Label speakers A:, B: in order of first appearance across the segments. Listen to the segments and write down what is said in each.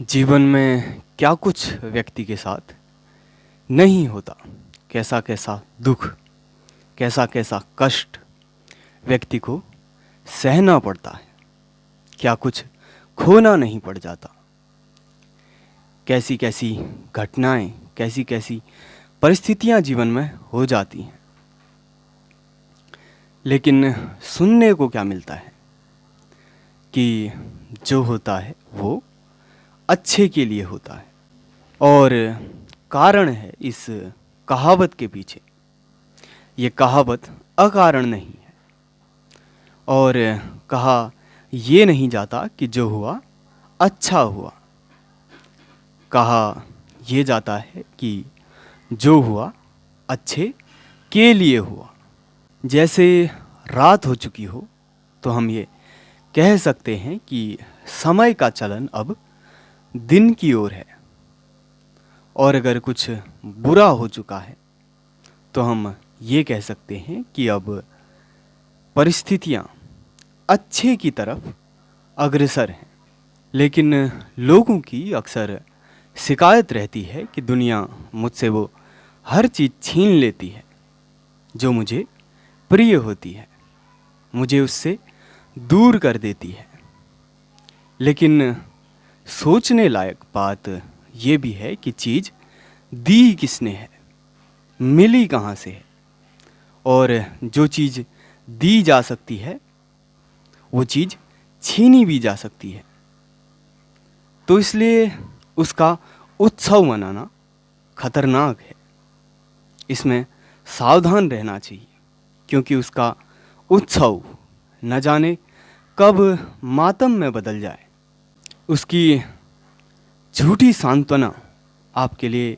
A: जीवन में क्या कुछ व्यक्ति के साथ नहीं होता, कैसा कैसा दुख, कैसा कैसा कष्ट व्यक्ति को सहना पड़ता है। क्या कुछ खोना नहीं पड़ जाता। कैसी कैसी घटनाएं, कैसी कैसी परिस्थितियां जीवन में हो जाती हैं। लेकिन सुनने को क्या मिलता है कि जो होता है वो अच्छे के लिए होता है। और कारण है इस कहावत के पीछे। ये कहावत अकारण नहीं है। और कहा ये नहीं जाता कि जो हुआ अच्छा हुआ। कहा ये जाता है कि जो हुआ अच्छे के लिए हुआ। जैसे रात हो चुकी हो तो हम ये कह सकते हैं कि समय का चलन अब दिन की ओर है। और अगर कुछ बुरा हो चुका है तो हम ये कह सकते हैं कि अब परिस्थितियां अच्छे की तरफ अग्रसर हैं। लेकिन लोगों की अक्सर शिकायत रहती है कि दुनिया मुझसे वो हर चीज़ छीन लेती है जो मुझे प्रिय होती है, मुझे उससे दूर कर देती है। लेकिन सोचने लायक बात ये भी है कि चीज़ दी किसने है, मिली कहाँ से है। और जो चीज़ दी जा सकती है वो चीज़ छीनी भी जा सकती है। तो इसलिए उसका उत्सव मनाना खतरनाक है। इसमें सावधान रहना चाहिए, क्योंकि उसका उत्सव न जाने कब मातम में बदल जाए। उसकी झूठी सांत्वना आपके लिए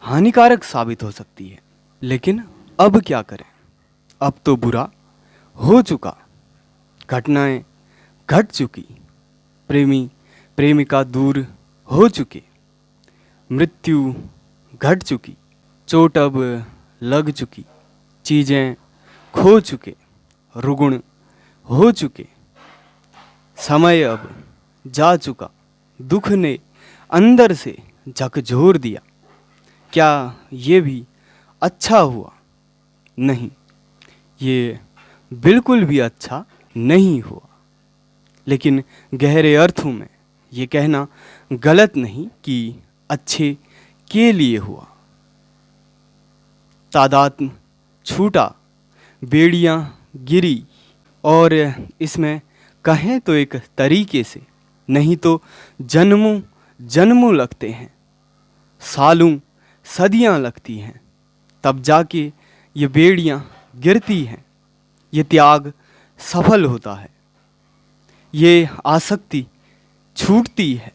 A: हानिकारक साबित हो सकती है। लेकिन अब क्या करें, अब तो बुरा हो चुका, घटनाएं घट चुकी, प्रेमी प्रेमिका दूर हो चुके, मृत्यु घट चुकी, चोट अब लग चुकी, चीज़ें खो चुके, रुगुण हो चुके, समय अब जा चुका, दुख ने अंदर से झकझोर दिया। क्या ये भी अच्छा हुआ? नहीं, ये बिल्कुल भी अच्छा नहीं हुआ। लेकिन गहरे अर्थों में ये कहना गलत नहीं कि अच्छे के लिए हुआ। तादात्म्य छूटा, बेड़ियां गिरी, और इसमें कहें तो एक तरीके से, नहीं तो जन्मों जन्मों लगते हैं, सालों सदियां लगती हैं, तब जाके ये बेड़ियां गिरती हैं, ये त्याग सफल होता है, ये आसक्ति छूटती है।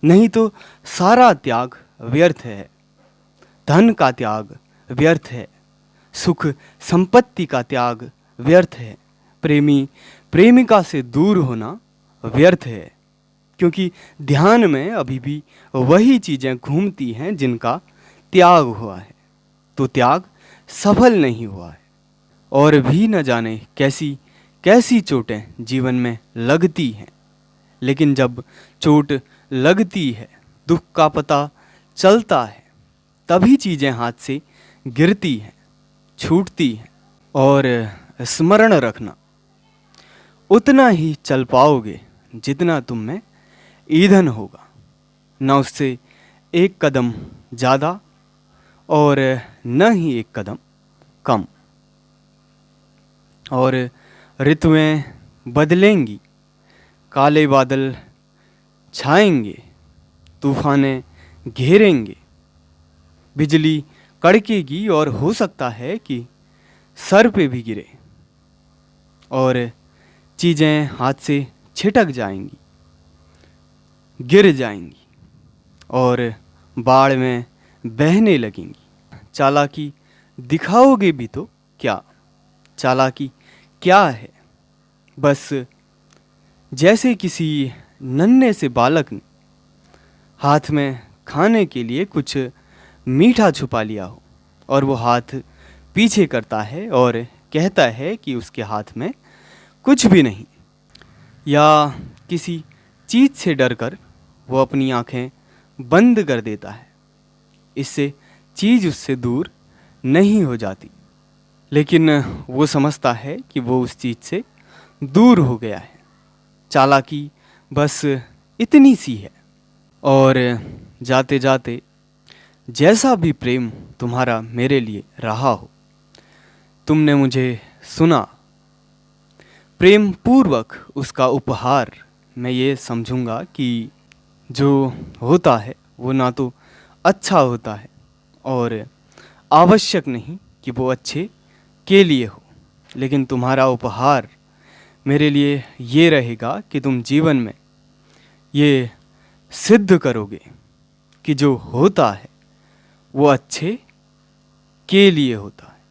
A: नहीं तो सारा त्याग व्यर्थ है। धन का त्याग व्यर्थ है, सुख संपत्ति का त्याग व्यर्थ है, प्रेमी प्रेमिका से दूर होना व्यर्थ है। क्योंकि ध्यान में अभी भी वही चीज़ें घूमती हैं जिनका त्याग हुआ है। तो त्याग सफल नहीं हुआ है। और भी न जाने कैसी कैसी चोटें जीवन में लगती हैं। लेकिन जब चोट लगती है, दुख का पता चलता है, तभी चीज़ें हाथ से गिरती हैं, छूटती हैं। और स्मरण रखना, उतना ही चल पाओगे जितना तुम में ईंधन होगा, न उससे एक कदम ज़्यादा और न ही एक कदम कम। और ऋतुएं बदलेंगी, काले बादल छाएंगे, तूफानें घेरेंगे, बिजली कड़केगी, और हो सकता है कि सर पे भी गिरे, और चीज़ें हाथ से छिटक जाएंगी, गिर जाएंगी, और बाढ़ में बहने लगेंगी। चालाकी दिखाओगे भी तो क्या? चालाकी क्या है? बस जैसे किसी नन्हे से बालक ने हाथ में खाने के लिए कुछ मीठा छुपा लिया हो, और वो हाथ पीछे करता है और कहता है कि उसके हाथ में कुछ भी नहीं। या किसी चीज़ से डरकर वो अपनी आंखें बंद कर देता है। इससे चीज़ उससे दूर नहीं हो जाती, लेकिन वो समझता है कि वो उस चीज़ से दूर हो गया है। चालाकी बस इतनी सी है। और जाते जाते जैसा भी प्रेम तुम्हारा मेरे लिए रहा हो, तुमने मुझे सुना, प्रेम पूर्वक उसका उपहार मैं ये समझूंगा कि जो होता है वो ना तो अच्छा होता है और आवश्यक नहीं कि वो अच्छे के लिए हो, लेकिन तुम्हारा उपहार मेरे लिए ये रहेगा कि तुम जीवन में ये सिद्ध करोगे कि जो होता है वो अच्छे के लिए होता है।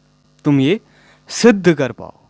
A: तुम ये सिद्ध कर पाओ।